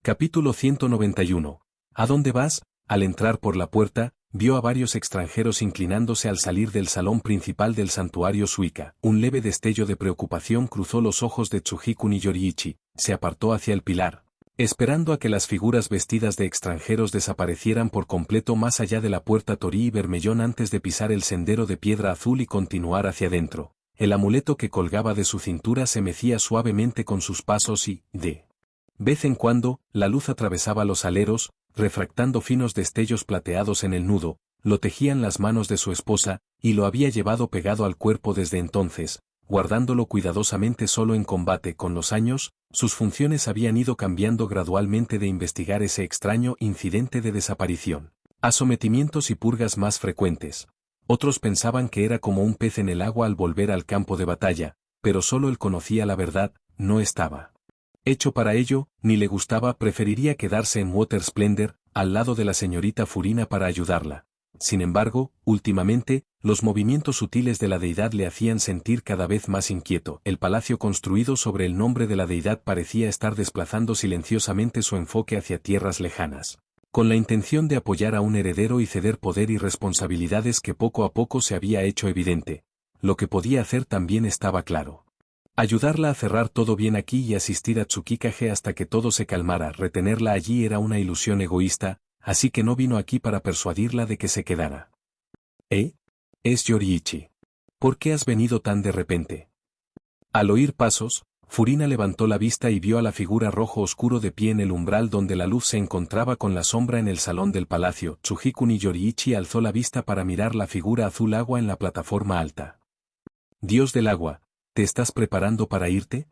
Capítulo 191. ¿A dónde vas? Al entrar por la puerta, vio a varios extranjeros inclinándose al salir del salón principal del santuario Suika. Un leve destello de preocupación cruzó los ojos de Tsuhikuni Yoriichi, se apartó hacia el pilar, esperando a que las figuras vestidas de extranjeros desaparecieran por completo más allá de la puerta Torii Bermellón antes de pisar el sendero de piedra azul y continuar hacia adentro. El amuleto que colgaba de su cintura se mecía suavemente con sus pasos y, de vez en cuando, la luz atravesaba los aleros, refractando finos destellos plateados en el nudo, lo tejían las manos de su esposa, y lo había llevado pegado al cuerpo desde entonces, guardándolo cuidadosamente solo en combate. Con los años, sus funciones habían ido cambiando gradualmente de investigar ese extraño incidente de desaparición a sometimientos y purgas más frecuentes. Otros pensaban que era como un pez en el agua al volver al campo de batalla, pero solo él conocía la verdad, no estaba hecho para ello, ni le gustaba. Preferiría quedarse en Water Splendor, al lado de la señorita Furina para ayudarla. Sin embargo, últimamente, los movimientos sutiles de la deidad le hacían sentir cada vez más inquieto. El palacio construido sobre el nombre de la deidad parecía estar desplazando silenciosamente su enfoque hacia tierras lejanas, con la intención de apoyar a un heredero y ceder poder y responsabilidades que poco a poco se había hecho evidente. Lo que podía hacer también estaba claro. Ayudarla a cerrar todo bien aquí y asistir a Tsukikage hasta que todo se calmara. Retenerla allí era una ilusión egoísta, así que no vino aquí para persuadirla de que se quedara. Es Yoriichi. ¿Por qué has venido tan de repente? Al oír pasos, Furina levantó la vista y vio a la figura rojo oscuro de pie en el umbral donde la luz se encontraba con la sombra en el salón del palacio. Tsuhikuni Yoriichi alzó la vista para mirar la figura azul agua en la plataforma alta. Dios del agua, ¿te estás preparando para irte?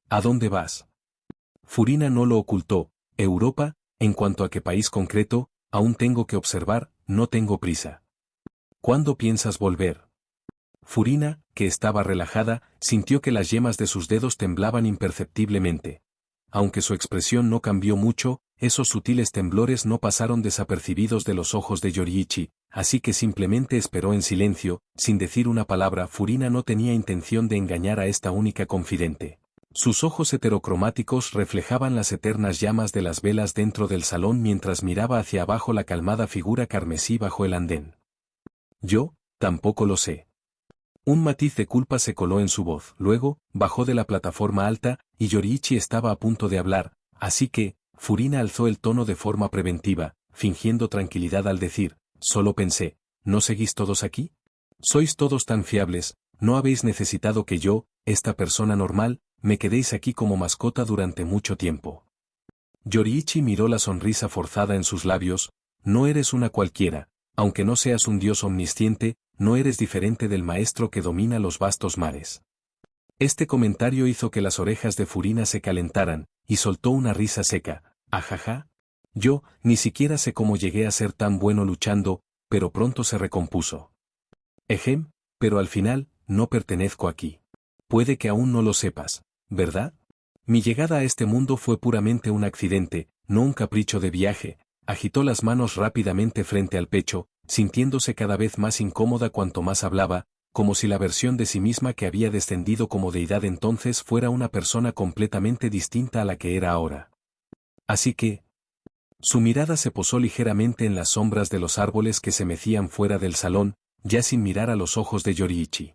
¿A dónde vas? Furina no lo ocultó. Europa, en cuanto a qué país concreto, aún tengo que observar, no tengo prisa. ¿Cuándo piensas volver? Furina, que estaba relajada, sintió que las yemas de sus dedos temblaban imperceptiblemente. Aunque su expresión no cambió mucho, esos sutiles temblores no pasaron desapercibidos de los ojos de Yoriichi, así que simplemente esperó en silencio, sin decir una palabra. Furina no tenía intención de engañar a esta única confidente. Sus ojos heterocromáticos reflejaban las eternas llamas de las velas dentro del salón mientras miraba hacia abajo la calmada figura carmesí bajo el andén. Yo, tampoco lo sé. Un matiz de culpa se coló en su voz. Luego, bajó de la plataforma alta, y Yoriichi estaba a punto de hablar, así que, Furina alzó el tono de forma preventiva, fingiendo tranquilidad al decir, solo pensé, ¿no seguís todos aquí? Sois todos tan fiables, no habéis necesitado que yo, esta persona normal, me quedéis aquí como mascota durante mucho tiempo. Yoriichi miró la sonrisa forzada en sus labios. No eres una cualquiera, aunque no seas un dios omnisciente, no eres diferente del maestro que domina los vastos mares. Este comentario hizo que las orejas de Furina se calentaran, y soltó una risa seca. Ajaja. Yo, ni siquiera sé cómo llegué a ser tan bueno luchando, pero pronto se recompuso. Ejem, pero al final, no pertenezco aquí. Puede que aún no lo sepas, ¿verdad? Mi llegada a este mundo fue puramente un accidente, no un capricho de viaje. Agitó las manos rápidamente frente al pecho, sintiéndose cada vez más incómoda cuanto más hablaba, como si la versión de sí misma que había descendido como deidad entonces fuera una persona completamente distinta a la que era ahora. Así que... Su mirada se posó ligeramente en las sombras de los árboles que se mecían fuera del salón, ya sin mirar a los ojos de Yoriichi.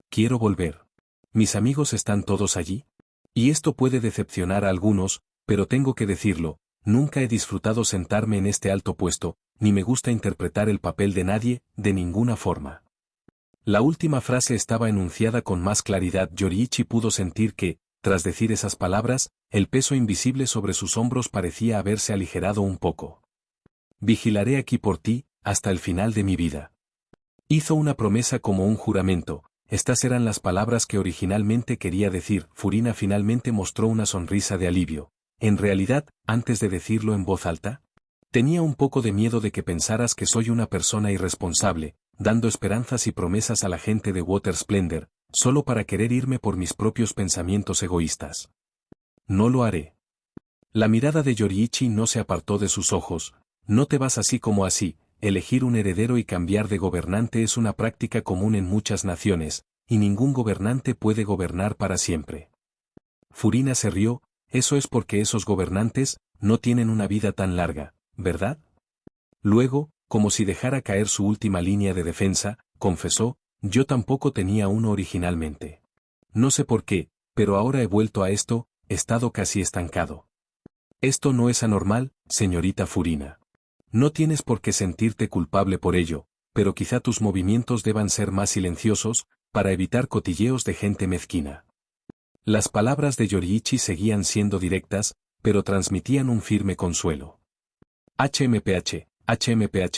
Quiero volver. ¿Mis amigos están todos allí? Y esto puede decepcionar a algunos, pero tengo que decirlo. Nunca he disfrutado sentarme en este alto puesto, ni me gusta interpretar el papel de nadie, de ninguna forma. La última frase estaba enunciada con más claridad. Yoriichi pudo sentir que, tras decir esas palabras, el peso invisible sobre sus hombros parecía haberse aligerado un poco. Vigilaré aquí por ti, hasta el final de mi vida. Hizo una promesa como un juramento. Estas eran las palabras que originalmente quería decir. Furina finalmente mostró una sonrisa de alivio. En realidad, antes de decirlo en voz alta, tenía un poco de miedo de que pensaras que soy una persona irresponsable, dando esperanzas y promesas a la gente de Water Splendor, solo para querer irme por mis propios pensamientos egoístas. No lo haré. La mirada de Yoriichi no se apartó de sus ojos. No te vas así como así. Elegir un heredero y cambiar de gobernante es una práctica común en muchas naciones, y ningún gobernante puede gobernar para siempre. Furina se rió. Eso es porque esos gobernantes, no tienen una vida tan larga, ¿verdad? Luego, como si dejara caer su última línea de defensa, confesó, yo tampoco tenía uno originalmente. No sé por qué, pero ahora he vuelto a esto, he estado casi estancado. Esto no es anormal, señorita Furina. No tienes por qué sentirte culpable por ello, pero quizá tus movimientos deban ser más silenciosos, para evitar cotilleos de gente mezquina. Las palabras de Yoriichi seguían siendo directas, pero transmitían un firme consuelo. HMPH.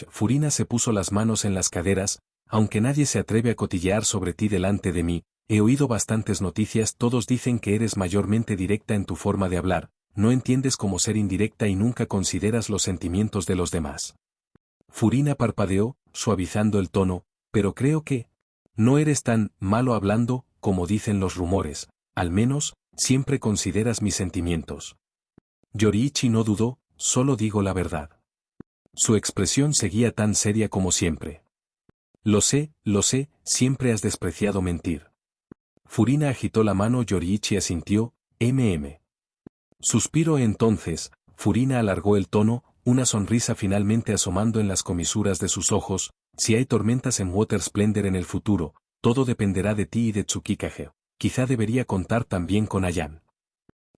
Furina se puso las manos en las caderas, aunque nadie se atreve a cotillear sobre ti delante de mí, he oído bastantes noticias, todos dicen que eres mayormente directa en tu forma de hablar, no entiendes cómo ser indirecta y nunca consideras los sentimientos de los demás. Furina parpadeó, suavizando el tono, pero creo que no eres tan malo hablando, como dicen los rumores, al menos, siempre consideras mis sentimientos. Yoriichi no dudó, solo digo la verdad. Su expresión seguía tan seria como siempre. Lo sé, siempre has despreciado mentir. Furina agitó la mano, Yoriichi asintió, Suspiró entonces, Furina alargó el tono, una sonrisa finalmente asomando en las comisuras de sus ojos, si hay tormentas en Water Splendor en el futuro, todo dependerá de ti y de Tsukikage. Quizá debería contar también con Ayan.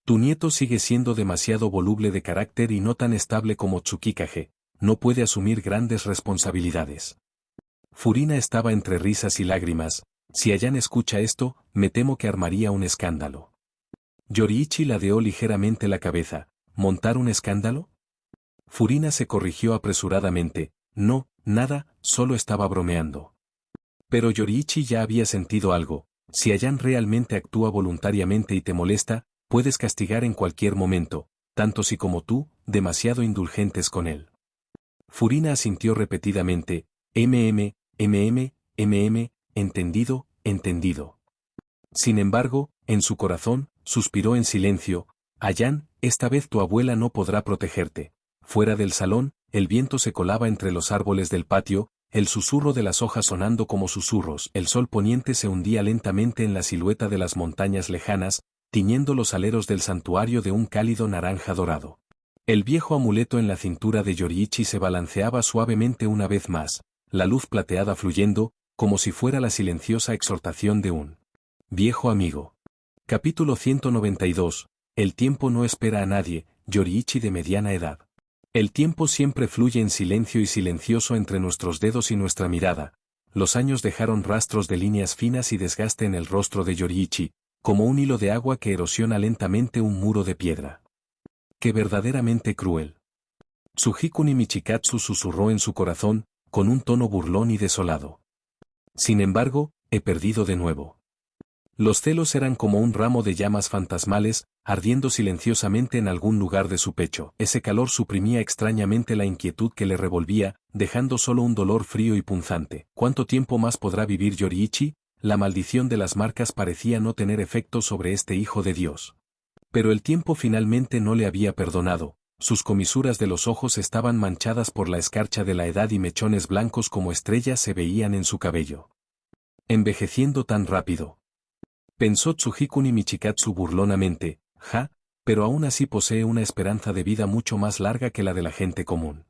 Tu nieto sigue siendo demasiado voluble de carácter y no tan estable como Tsukikage, no puede asumir grandes responsabilidades. Furina estaba entre risas y lágrimas, si Ayan escucha esto, me temo que armaría un escándalo. Yoriichi ladeó ligeramente la cabeza, ¿montar un escándalo? Furina se corrigió apresuradamente, no, nada, solo estaba bromeando. Pero Yoriichi ya había sentido algo, si Ayan realmente actúa voluntariamente y te molesta, puedes castigar en cualquier momento, tanto si como tú, demasiado indulgentes con él. Furina asintió repetidamente, entendido. Sin embargo, en su corazón, suspiró en silencio, Ayan, esta vez tu abuela no podrá protegerte. Fuera del salón, el viento se colaba entre los árboles del patio, el susurro de las hojas sonando como susurros, el sol poniente se hundía lentamente en la silueta de las montañas lejanas, tiñendo los aleros del santuario de un cálido naranja dorado. El viejo amuleto en la cintura de Yoriichi se balanceaba suavemente una vez más, la luz plateada fluyendo, como si fuera la silenciosa exhortación de un viejo amigo. Capítulo 192. El tiempo no espera a nadie, Yoriichi de mediana edad. El tiempo siempre fluye en silencio y silencioso entre nuestros dedos y nuestra mirada. Los años dejaron rastros de líneas finas y desgaste en el rostro de Yoriichi, como un hilo de agua que erosiona lentamente un muro de piedra. ¡Qué verdaderamente cruel! Tsujikuni Michikatsu susurró en su corazón, con un tono burlón y desolado. Sin embargo, he perdido de nuevo. Los celos eran como un ramo de llamas fantasmales, ardiendo silenciosamente en algún lugar de su pecho. Ese calor suprimía extrañamente la inquietud que le revolvía, dejando solo un dolor frío y punzante. ¿Cuánto tiempo más podrá vivir Yoriichi? La maldición de las marcas parecía no tener efecto sobre este hijo de Dios. Pero el tiempo finalmente no le había perdonado, sus comisuras de los ojos estaban manchadas por la escarcha de la edad y mechones blancos como estrellas se veían en su cabello. Envejeciendo tan rápido. Pensó Tsujikuni Michikatsu burlonamente, pero aún así posee una esperanza de vida mucho más larga que la de la gente común.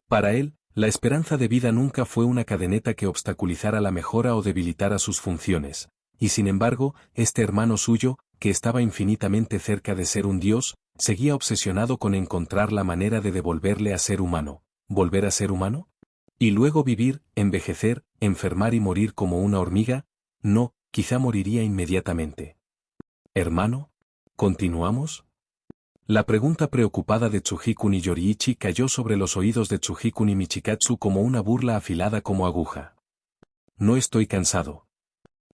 Para él, la esperanza de vida nunca fue una cadeneta que obstaculizara la mejora o debilitara sus funciones, y sin embargo, este hermano suyo, que estaba infinitamente cerca de ser un dios, seguía obsesionado con encontrar la manera de devolverle a ser humano. ¿Volver a ser humano? ¿Y luego vivir, envejecer, enfermar y morir como una hormiga? No, quizá moriría inmediatamente. ¿Hermano? ¿Continuamos? La pregunta preocupada de Tsujikuni Yoriichi cayó sobre los oídos de Tsujikuni Michikatsu como una burla afilada como aguja. No estoy cansado.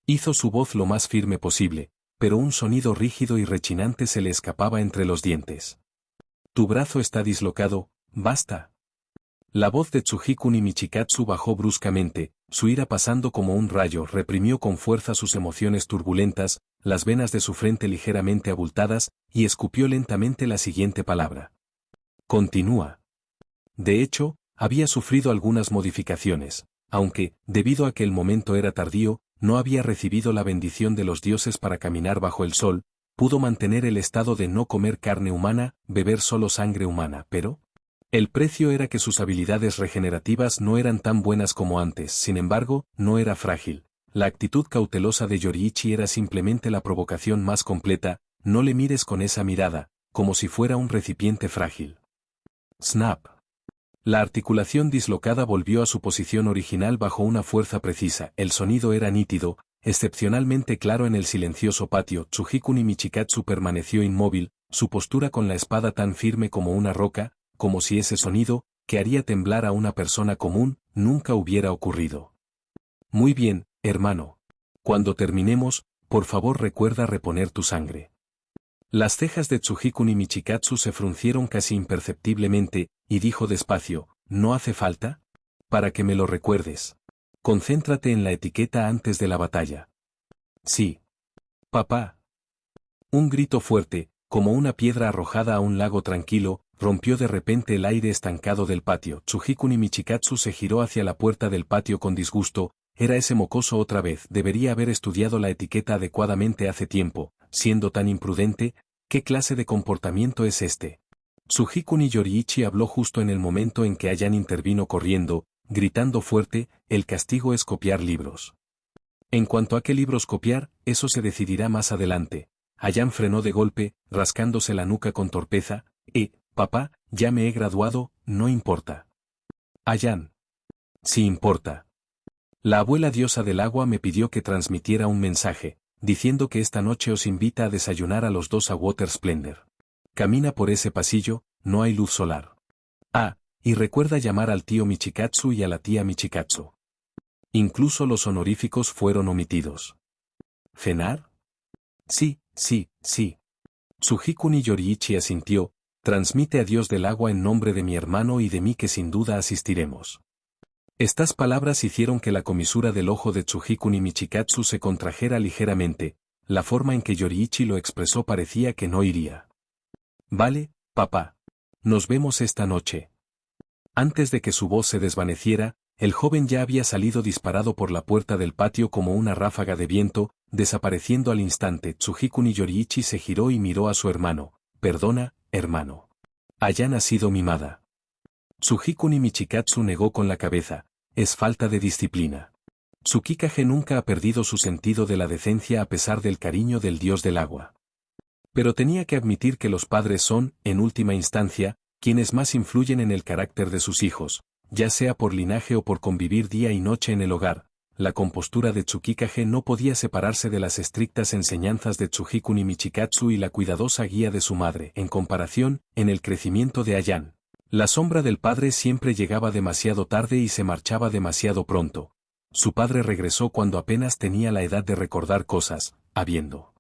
Hizo su voz lo más firme posible, pero un sonido rígido y rechinante se le escapaba entre los dientes. Tu brazo está dislocado, basta. La voz de Tsujikuni Michikatsu bajó bruscamente, su ira pasando como un rayo reprimió con fuerza sus emociones turbulentas, las venas de su frente ligeramente abultadas, y escupió lentamente la siguiente palabra. Continúa. De hecho, había sufrido algunas modificaciones, aunque, debido a que el momento era tardío, no había recibido la bendición de los dioses para caminar bajo el sol, pudo mantener el estado de no comer carne humana, beber solo sangre humana, pero el precio era que sus habilidades regenerativas no eran tan buenas como antes, sin embargo, no era frágil. La actitud cautelosa de Yoriichi era simplemente la provocación más completa, no le mires con esa mirada, como si fuera un recipiente frágil. Snap. La articulación dislocada volvió a su posición original bajo una fuerza precisa, el sonido era nítido, excepcionalmente claro en el silencioso patio. Tsujikun Michikatsu permaneció inmóvil, su postura con la espada tan firme como una roca, como si ese sonido, que haría temblar a una persona común, nunca hubiera ocurrido. Muy bien, hermano. Cuando terminemos, por favor recuerda reponer tu sangre. Las cejas de Tsujikun Michikatsu se fruncieron casi imperceptiblemente, y dijo despacio, ¿no hace falta? Para que me lo recuerdes. Concéntrate en la etiqueta antes de la batalla. Sí. Papá. Un grito fuerte, como una piedra arrojada a un lago tranquilo, rompió de repente el aire estancado del patio. Tsujikun Michikatsu se giró hacia la puerta del patio con disgusto. Era ese mocoso otra vez, debería haber estudiado la etiqueta adecuadamente hace tiempo, siendo tan imprudente. ¿Qué clase de comportamiento es este? Tsujikun Yoriichi habló justo en el momento en que Ayan intervino corriendo, gritando fuerte, el castigo es copiar libros. En cuanto a qué libros copiar, eso se decidirá más adelante. Ayan frenó de golpe, rascándose la nuca con torpeza. Papá, ya me he graduado, no importa. Ayan. Sí importa. La abuela diosa del agua me pidió que transmitiera un mensaje, diciendo que esta noche os invita a desayunar a los dos a Water Splendor. Camina por ese pasillo, no hay luz solar. Y recuerda llamar al tío Michikatsu y a la tía Michikatsu. Incluso los honoríficos fueron omitidos. ¿Cenar? Sí. Tsujikun Yoriichi asintió, transmite a Dios del agua en nombre de mi hermano y de mí que sin duda asistiremos. Estas palabras hicieron que la comisura del ojo de Tsujikun Michikatsu se contrajera ligeramente, la forma en que Yoriichi lo expresó parecía que no iría. Vale, papá. Nos vemos esta noche. Antes de que su voz se desvaneciera, el joven ya había salido disparado por la puerta del patio como una ráfaga de viento, desapareciendo al instante. Tsujikun Yoriichi se giró y miró a su hermano. Perdona, hermano. Ayan ha sido mimada. Tsujikun Michikatsu negó con la cabeza. Es falta de disciplina. Tsukikage nunca ha perdido su sentido de la decencia a pesar del cariño del dios del agua. Pero tenía que admitir que los padres son, en última instancia, quienes más influyen en el carácter de sus hijos, ya sea por linaje o por convivir día y noche en el hogar. La compostura de Tsukikage no podía separarse de las estrictas enseñanzas de Tsujikun Michikatsu y la cuidadosa guía de su madre. En comparación, en el crecimiento de Ayan, la sombra del padre siempre llegaba demasiado tarde y se marchaba demasiado pronto. Su padre regresó cuando apenas tenía la edad de recordar cosas, habiendo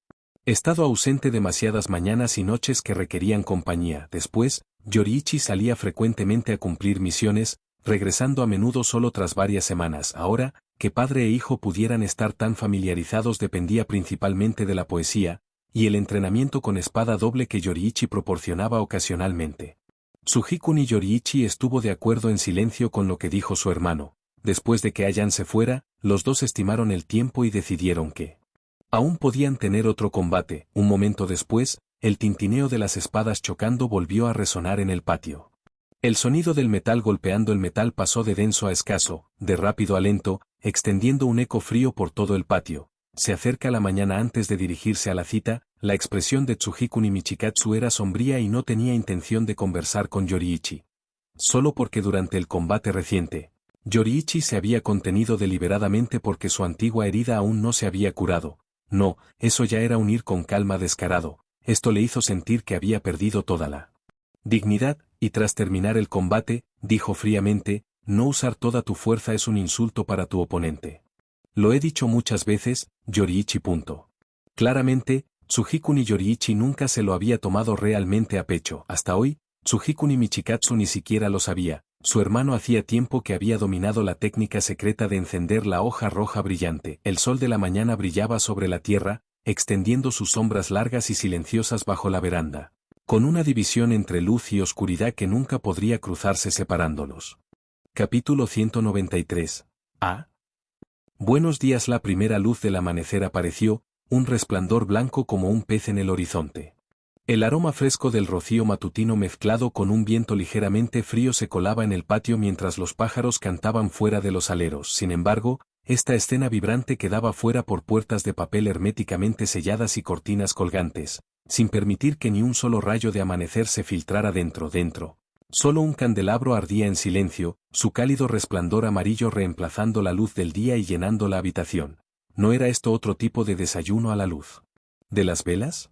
estado ausente demasiadas mañanas y noches que requerían compañía. Después, Yoriichi salía frecuentemente a cumplir misiones, regresando a menudo solo tras varias semanas. Ahora, que padre e hijo pudieran estar tan familiarizados dependía principalmente de la poesía, y el entrenamiento con espada doble que Yoriichi proporcionaba ocasionalmente. Tsujikun Yoriichi estuvo de acuerdo en silencio con lo que dijo su hermano. Después de que Ayan se fuera, los dos estimaron el tiempo y decidieron que aún podían tener otro combate. Un momento después, el tintineo de las espadas chocando volvió a resonar en el patio. El sonido del metal golpeando el metal pasó de denso a escaso, de rápido a lento, extendiendo un eco frío por todo el patio. Se acerca la mañana antes de dirigirse a la cita, la expresión de Tsujikun Michikatsu era sombría y no tenía intención de conversar con Yoriichi. Solo porque durante el combate reciente, Yoriichi se había contenido deliberadamente porque su antigua herida aún no se había curado. No, eso ya era un ir con calma descarado. Esto le hizo sentir que había perdido toda la dignidad, y tras terminar el combate, dijo fríamente, no usar toda tu fuerza es un insulto para tu oponente. Lo he dicho muchas veces, Yoriichi. Claramente, Tsujikun Yoriichi nunca se lo había tomado realmente a pecho. Hasta hoy, Tsujikun Michikatsu ni siquiera lo sabía. Su hermano hacía tiempo que había dominado la técnica secreta de encender la hoja roja brillante. El sol de la mañana brillaba sobre la tierra, extendiendo sus sombras largas y silenciosas bajo la veranda, con una división entre luz y oscuridad que nunca podría cruzarse separándolos. Capítulo 193. Buenos días. La primera luz del amanecer apareció, un resplandor blanco como un pez en el horizonte. El aroma fresco del rocío matutino mezclado con un viento ligeramente frío se colaba en el patio mientras los pájaros cantaban fuera de los aleros. Sin embargo, esta escena vibrante quedaba fuera por puertas de papel herméticamente selladas y cortinas colgantes, sin permitir que ni un solo rayo de amanecer se filtrara dentro. Solo un candelabro ardía en silencio, su cálido resplandor amarillo reemplazando la luz del día y llenando la habitación. ¿No era esto otro tipo de desayuno a la luz de las velas?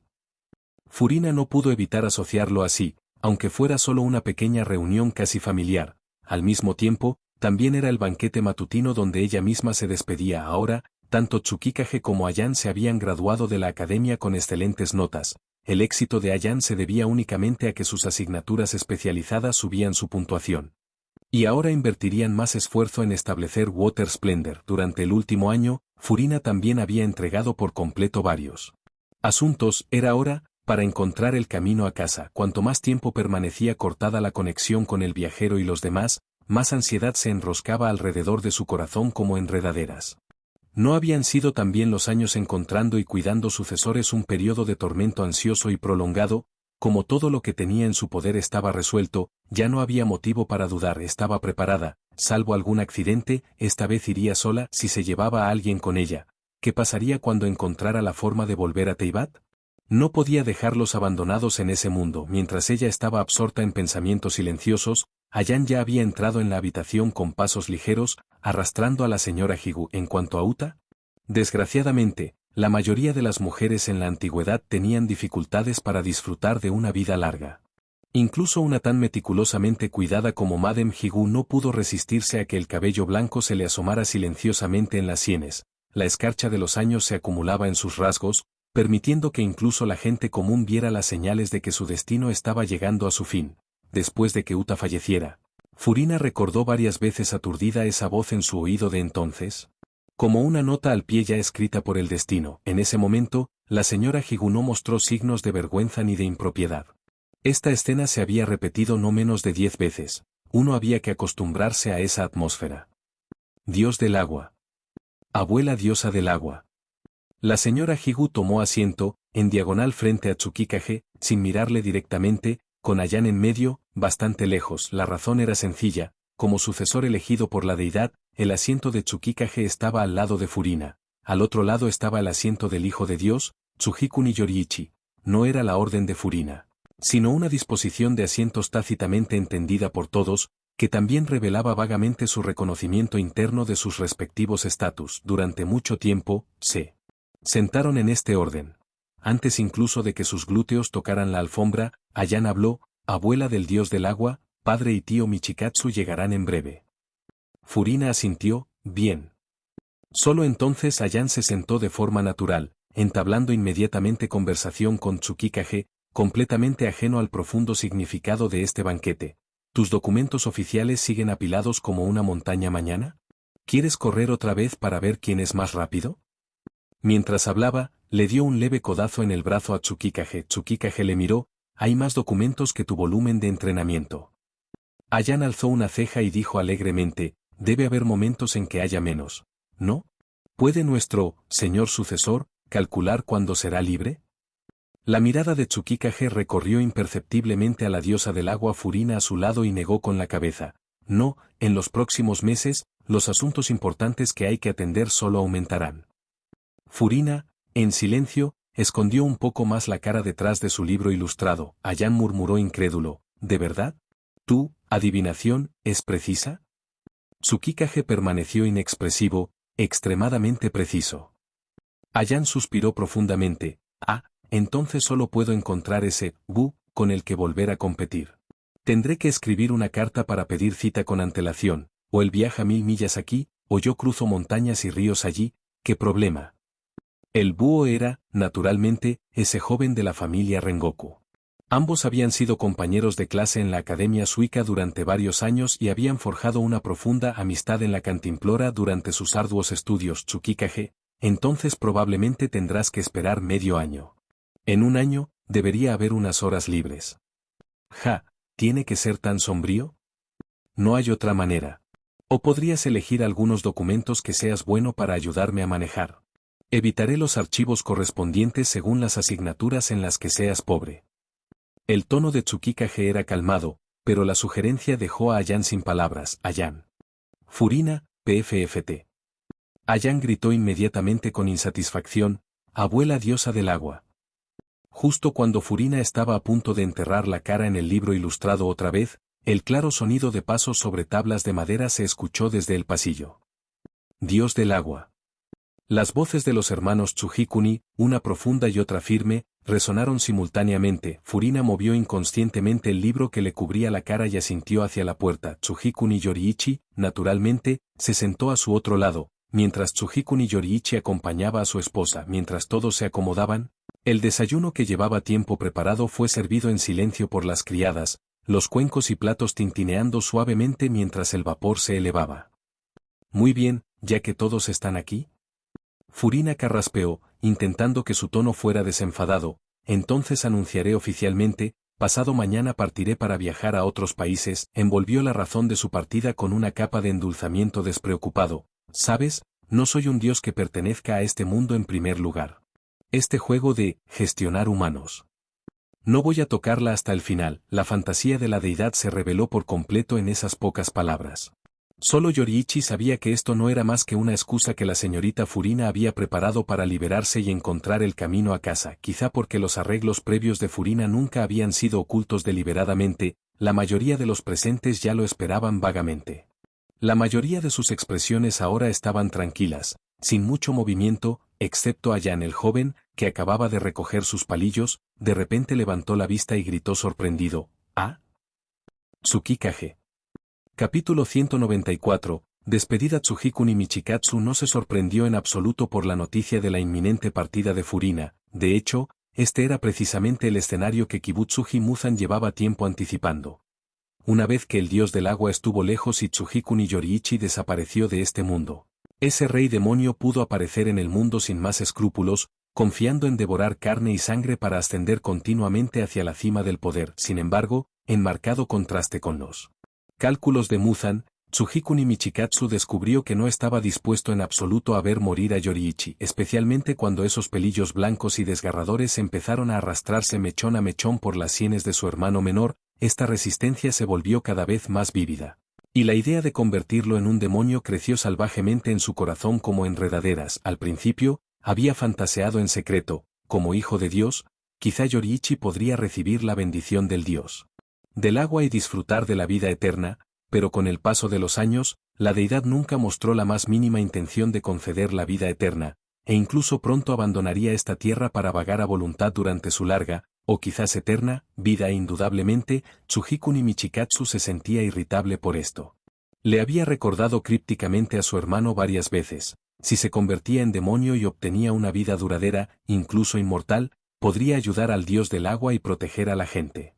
Furina no pudo evitar asociarlo así, aunque fuera solo una pequeña reunión casi familiar. Al mismo tiempo, también era el banquete matutino donde ella misma se despedía. Ahora, tanto Tsukikage como Ayan se habían graduado de la academia con excelentes notas. El éxito de Ayan se debía únicamente a que sus asignaturas especializadas subían su puntuación. Y ahora invertirían más esfuerzo en establecer Water Splendor. Durante el último año, Furina también había entregado por completo varios asuntos. Era hora para encontrar el camino a casa. Cuanto más tiempo permanecía cortada la conexión con el viajero y los demás, más ansiedad se enroscaba alrededor de su corazón como enredaderas. ¿No habían sido también los años encontrando y cuidando sucesores un periodo de tormento ansioso y prolongado? Como todo lo que tenía en su poder estaba resuelto, ya no había motivo para dudar, estaba preparada, salvo algún accidente, esta vez iría sola. Si se llevaba a alguien con ella, ¿qué pasaría cuando encontrara la forma de volver a Teyvat? No podía dejarlos abandonados en ese mundo. Mientras ella estaba absorta en pensamientos silenciosos, Ayan ya había entrado en la habitación con pasos ligeros, arrastrando a la señora Higu. En cuanto a Uta, desgraciadamente, la mayoría de las mujeres en la antigüedad tenían dificultades para disfrutar de una vida larga. Incluso una tan meticulosamente cuidada como Madame Higu no pudo resistirse a que el cabello blanco se le asomara silenciosamente en las sienes. La escarcha de los años se acumulaba en sus rasgos, permitiendo que incluso la gente común viera las señales de que su destino estaba llegando a su fin. Después de que Uta falleciera, Furina recordó varias veces aturdida esa voz en su oído de entonces, como una nota al pie ya escrita por el destino. En ese momento, la señora Higu no mostró signos de vergüenza ni de impropiedad. Esta escena se había repetido no menos de 10 veces. Uno había que acostumbrarse a esa atmósfera. Dios del agua. Abuela diosa del agua. La señora Higu tomó asiento, en diagonal frente a Tsukikage, sin mirarle directamente, con Ayan en medio, bastante lejos. La razón era sencilla: como sucesor elegido por la deidad, el asiento de Tsukikage estaba al lado de Furina. Al otro lado estaba el asiento del hijo de Dios, Tsujikuni Yoriichi. No era la orden de Furina, sino una disposición de asientos tácitamente entendida por todos, que también revelaba vagamente su reconocimiento interno de sus respectivos estatus. Durante mucho tiempo, se sentaron en este orden. Antes incluso de que sus glúteos tocaran la alfombra, Ayan habló: abuela del dios del agua, padre y tío Michikatsu llegarán en breve. Furina asintió: bien. Solo entonces Ayan se sentó de forma natural, entablando inmediatamente conversación con Tsukikage, completamente ajeno al profundo significado de este banquete. ¿Tus documentos oficiales siguen apilados como una montaña mañana? ¿Quieres correr otra vez para ver quién es más rápido? Mientras hablaba, le dio un leve codazo en el brazo a Tsukikage. Tsukikage le miró: hay más documentos que tu volumen de entrenamiento. Ayan alzó una ceja y dijo alegremente: debe haber momentos en que haya menos, ¿no? ¿Puede nuestro señor sucesor calcular cuándo será libre? La mirada de Tsukikage recorrió imperceptiblemente a la diosa del agua Furina a su lado y negó con la cabeza: no, en los próximos meses, los asuntos importantes que hay que atender solo aumentarán. Furina, en silencio, escondió un poco más la cara detrás de su libro ilustrado. Ayan murmuró incrédulo: ¿de verdad? ¿Tu adivinación es precisa? Tsukikage permaneció inexpresivo, extremadamente preciso. Ayan suspiró profundamente: ah, entonces solo puedo encontrar ese Bu con el que volver a competir. Tendré que escribir una carta para pedir cita con antelación, o él viaja 1000 millas aquí, o yo cruzo montañas y ríos allí. ¿Qué problema? El búho era, naturalmente, ese joven de la familia Rengoku. Ambos habían sido compañeros de clase en la Academia Suica durante varios años y habían forjado una profunda amistad en la Cantimplora durante sus arduos estudios. Tsukikage, entonces probablemente tendrás que esperar medio año. En un año, debería haber unas horas libres. Ja, ¿tiene que ser tan sombrío? No hay otra manera. ¿O podrías elegir algunos documentos que seas bueno para ayudarme a manejar? Evitaré los archivos correspondientes según las asignaturas en las que seas pobre. El tono de Tsukikage era calmado, pero la sugerencia dejó a Ayan sin palabras. Ayan. Furina, PFFT. Ayan gritó inmediatamente con insatisfacción, abuela diosa del agua. Justo cuando Furina estaba a punto de enterrar la cara en el libro ilustrado otra vez, el claro sonido de pasos sobre tablas de madera se escuchó desde el pasillo. Dios del agua. Las voces de los hermanos Tsujikuni, una profunda y otra firme, resonaron simultáneamente. Furina movió inconscientemente el libro que le cubría la cara y asintió hacia la puerta. Tsujikuni Yoriichi, naturalmente, se sentó a su otro lado, mientras Tsujikuni Yoriichi acompañaba a su esposa. Mientras todos se acomodaban, el desayuno que llevaba tiempo preparado fue servido en silencio por las criadas, los cuencos y platos tintineando suavemente mientras el vapor se elevaba. Muy bien, ya que todos están aquí. Furina carraspeó, intentando que su tono fuera desenfadado. Entonces anunciaré oficialmente, pasado mañana partiré para viajar a otros países. Envolvió la razón de su partida con una capa de endulzamiento despreocupado. ¿Sabes? No soy un dios que pertenezca a este mundo en primer lugar. Este juego de gestionar humanos. No voy a tocarla hasta el final. La fantasía de la deidad se reveló por completo en esas pocas palabras. Solo Yoriichi sabía que esto no era más que una excusa que la señorita Furina había preparado para liberarse y encontrar el camino a casa. Quizá porque los arreglos previos de Furina nunca habían sido ocultos deliberadamente, la mayoría de los presentes ya lo esperaban vagamente. La mayoría de sus expresiones ahora estaban tranquilas, sin mucho movimiento, excepto Ayan el joven, que acababa de recoger sus palillos. De repente levantó la vista y gritó sorprendido, ¿ah? Tsukikage. Capítulo 194, despedida. Tsujikuni Michikatsu no se sorprendió en absoluto por la noticia de la inminente partida de Furina. De hecho, este era precisamente el escenario que Kibutsuji Muzan llevaba tiempo anticipando. Una vez que el dios del agua estuvo lejos y Tsujikuni Yoriichi desapareció de este mundo, ese rey demonio pudo aparecer en el mundo sin más escrúpulos, confiando en devorar carne y sangre para ascender continuamente hacia la cima del poder. Sin embargo, en marcado contraste con los cálculos de Muzan, Tsujikuni Michikatsu descubrió que no estaba dispuesto en absoluto a ver morir a Yoriichi, especialmente cuando esos pelillos blancos y desgarradores empezaron a arrastrarse mechón a mechón por las sienes de su hermano menor. Esta resistencia se volvió cada vez más vívida. Y la idea de convertirlo en un demonio creció salvajemente en su corazón como enredaderas. Al principio, había fantaseado en secreto, como hijo de Dios, quizá Yoriichi podría recibir la bendición del dios del agua y disfrutar de la vida eterna, pero con el paso de los años, la deidad nunca mostró la más mínima intención de conceder la vida eterna, e incluso pronto abandonaría esta tierra para vagar a voluntad durante su larga, o quizás eterna, vida. Indudablemente, Tsujikuni Michikatsu se sentía irritable por esto. Le había recordado crípticamente a su hermano varias veces, si se convertía en demonio y obtenía una vida duradera, incluso inmortal, podría ayudar al dios del agua y proteger a la gente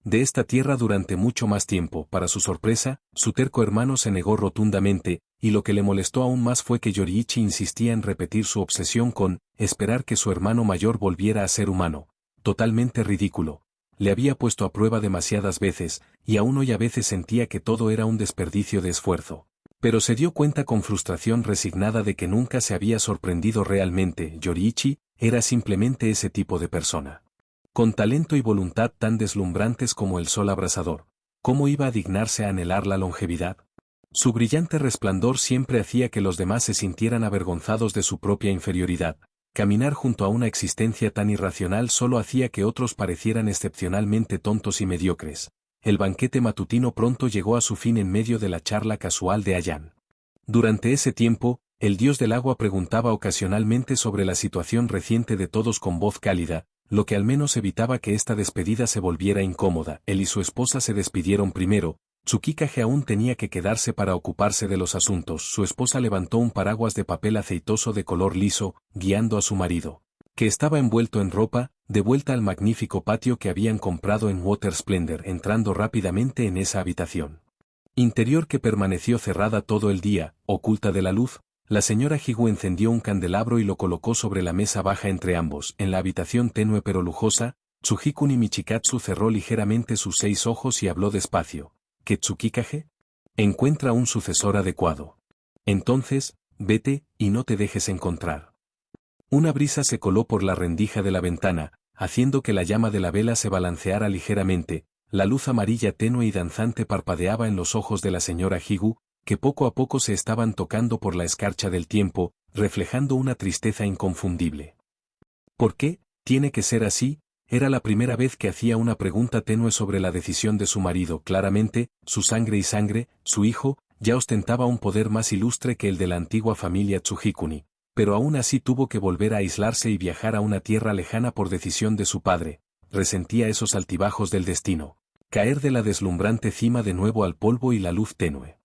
de esta tierra durante mucho más tiempo. Para su sorpresa, su terco hermano se negó rotundamente, y lo que le molestó aún más fue que Yoriichi insistía en repetir su obsesión con esperar que su hermano mayor volviera a ser humano. Totalmente ridículo. Le había puesto a prueba demasiadas veces, y aún hoy a veces sentía que todo era un desperdicio de esfuerzo. Pero se dio cuenta con frustración resignada de que nunca se había sorprendido realmente. Yoriichi era simplemente ese tipo de persona, con talento y voluntad tan deslumbrantes como el sol abrasador. ¿Cómo iba a dignarse a anhelar la longevidad? Su brillante resplandor siempre hacía que los demás se sintieran avergonzados de su propia inferioridad. Caminar junto a una existencia tan irracional solo hacía que otros parecieran excepcionalmente tontos y mediocres. El banquete matutino pronto llegó a su fin en medio de la charla casual de Ayan. Durante ese tiempo, el dios del agua preguntaba ocasionalmente sobre la situación reciente de todos con voz cálida, lo que al menos evitaba que esta despedida se volviera incómoda. Él y su esposa se despidieron primero. Tsukikage aún tenía que quedarse para ocuparse de los asuntos. Su esposa levantó un paraguas de papel aceitoso de color liso, guiando a su marido, que estaba envuelto en ropa, de vuelta al magnífico patio que habían comprado en Water Splendor, entrando rápidamente en esa habitación interior que permaneció cerrada todo el día, oculta de la luz. La señora Higu encendió un candelabro y lo colocó sobre la mesa baja entre ambos. En la habitación tenue pero lujosa, Tsujikuni Michikatsu cerró ligeramente sus 6 ojos y habló despacio. ¿Qué, Tsukikage? Encuentra un sucesor adecuado. Entonces, vete, y no te dejes encontrar. Una brisa se coló por la rendija de la ventana, haciendo que la llama de la vela se balanceara ligeramente. La luz amarilla tenue y danzante parpadeaba en los ojos de la señora Higu, que poco a poco se estaban tocando por la escarcha del tiempo, reflejando una tristeza inconfundible. ¿Por qué tiene que ser así? Era la primera vez que hacía una pregunta tenue sobre la decisión de su marido. Claramente, su sangre y sangre, su hijo, ya ostentaba un poder más ilustre que el de la antigua familia Tsujikuni, pero aún así tuvo que volver a aislarse y viajar a una tierra lejana por decisión de su padre. Resentía esos altibajos del destino, caer de la deslumbrante cima de nuevo al polvo y la luz tenue.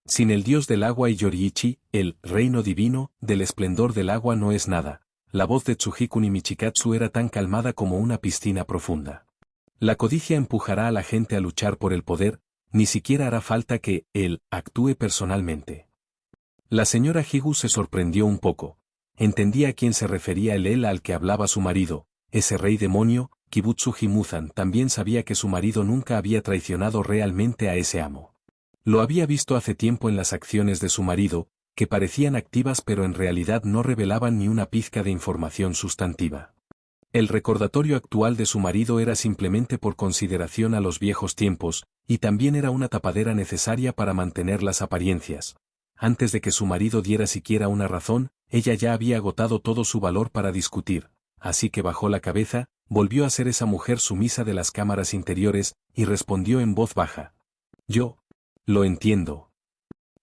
Sin el dios del agua y Yoriichi, el reino divino, del esplendor del agua no es nada. La voz de Tsujikuni Michikatsu era tan calmada como una piscina profunda. La codicia empujará a la gente a luchar por el poder, ni siquiera hará falta que él actúe personalmente. La señora Higu se sorprendió un poco. Entendía a quién se refería el él al que hablaba su marido, ese rey demonio. Kibutsu Himuzan también sabía que su marido nunca había traicionado realmente a ese amo. Lo había visto hace tiempo en las acciones de su marido, que parecían activas pero en realidad no revelaban ni una pizca de información sustantiva. El recordatorio actual de su marido era simplemente por consideración a los viejos tiempos, y también era una tapadera necesaria para mantener las apariencias. Antes de que su marido diera siquiera una razón, ella ya había agotado todo su valor para discutir, así que bajó la cabeza, volvió a ser esa mujer sumisa de las cámaras interiores, y respondió en voz baja. Yo lo entiendo.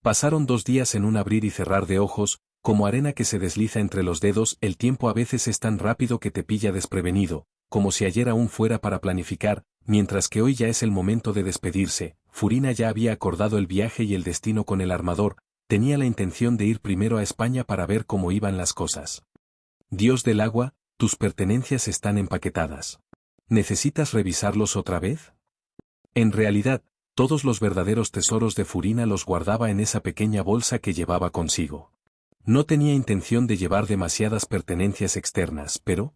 Pasaron 2 días en un abrir y cerrar de ojos, como arena que se desliza entre los dedos. El tiempo a veces es tan rápido que te pilla desprevenido, como si ayer aún fuera para planificar, mientras que hoy ya es el momento de despedirse. Furina ya había acordado el viaje y el destino con el armador, tenía la intención de ir primero a España para ver cómo iban las cosas. Dios del agua, tus pertenencias están empaquetadas. ¿Necesitas revisarlos otra vez? En realidad, todos los verdaderos tesoros de Furina los guardaba en esa pequeña bolsa que llevaba consigo. No tenía intención de llevar demasiadas pertenencias externas, pero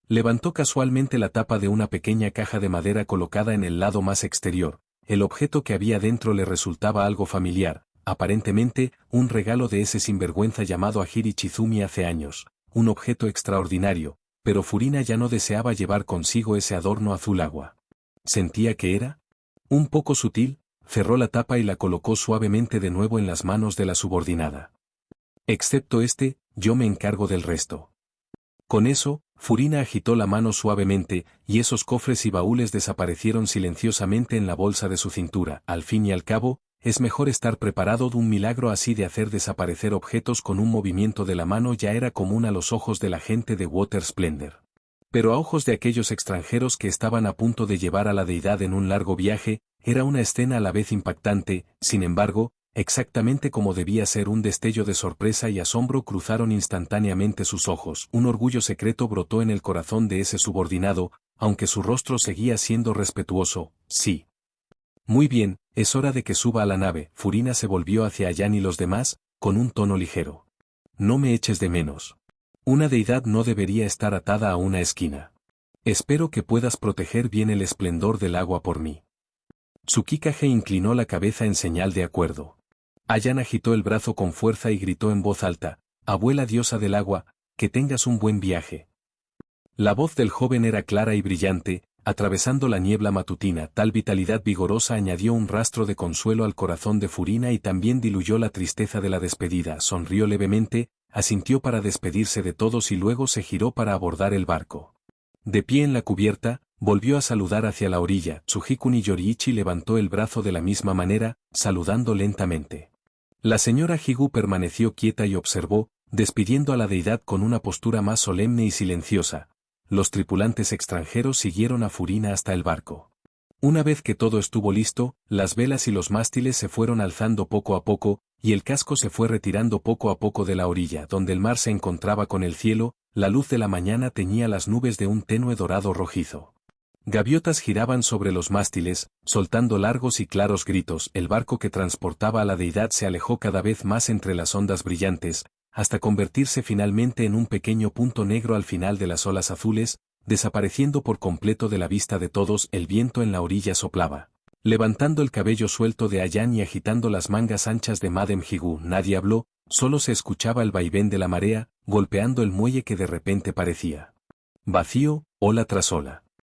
levantó casualmente la tapa de una pequeña caja de madera colocada en el lado más exterior. El objeto que había dentro le resultaba algo familiar, aparentemente, un regalo de ese sinvergüenza llamado Ajiri Chizumi hace años, un objeto extraordinario, pero Furina ya no deseaba llevar consigo ese adorno azul agua. Sentía que era un poco sutil. Cerró la tapa y la colocó suavemente de nuevo en las manos de la subordinada. Excepto yo me encargo del resto. Con eso, Furina agitó la mano suavemente, y esos cofres y baúles desaparecieron silenciosamente en la bolsa de su cintura. Al fin y al cabo, es mejor estar preparado. Un milagro así de hacer desaparecer objetos con un movimiento de la mano ya era común a los ojos de la gente de Water Splendor. Pero a ojos de aquellos extranjeros que estaban a punto de llevar a la deidad en un largo viaje, era una escena a la vez impactante. Sin embargo, exactamente como debía ser, un destello de sorpresa y asombro cruzaron instantáneamente sus ojos. Un orgullo secreto brotó en el corazón de ese subordinado, aunque su rostro seguía siendo respetuoso. Sí. Muy bien, es hora de que suba a la nave. Furina se volvió hacia Ayan y los demás, con un tono ligero. No me eches de menos. Una deidad no debería estar atada a una esquina. Espero que puedas proteger bien el esplendor del agua por mí. Tsukikage inclinó la cabeza en señal de acuerdo. Ayan agitó el brazo con fuerza y gritó en voz alta, abuela diosa del agua, que tengas un buen viaje. La voz del joven era clara y brillante, atravesando la niebla matutina. Tal vitalidad vigorosa añadió un rastro de consuelo al corazón de Furina y también diluyó la tristeza de la despedida. Sonrió levemente, asintió para despedirse de todos y luego se giró para abordar el barco. De pie en la cubierta, volvió a saludar hacia la orilla. Tsujikuni Yoriichi levantó el brazo de la misma manera, saludando lentamente. La señora Higu permaneció quieta y observó, despidiendo a la deidad con una postura más solemne y silenciosa. Los tripulantes extranjeros siguieron a Furina hasta el barco. Una vez que todo estuvo listo, las velas y los mástiles se fueron alzando poco a poco, y el casco se fue retirando poco a poco de la orilla donde el mar se encontraba con el cielo. La luz de la mañana teñía las nubes de un tenue dorado rojizo. Gaviotas giraban sobre los mástiles, soltando largos y claros gritos. El barco que transportaba a la deidad se alejó cada vez más entre las ondas brillantes, hasta convertirse finalmente en un pequeño punto negro al final de las olas azules, desapareciendo por completo de la vista de todos. El viento en la orilla soplaba, levantando el cabello suelto de Ayan y agitando las mangas anchas de Madame Higu. Nadie habló, Solo se escuchaba el vaivén de la marea, golpeando el muelle que de repente parecía vacío, ola tras ola.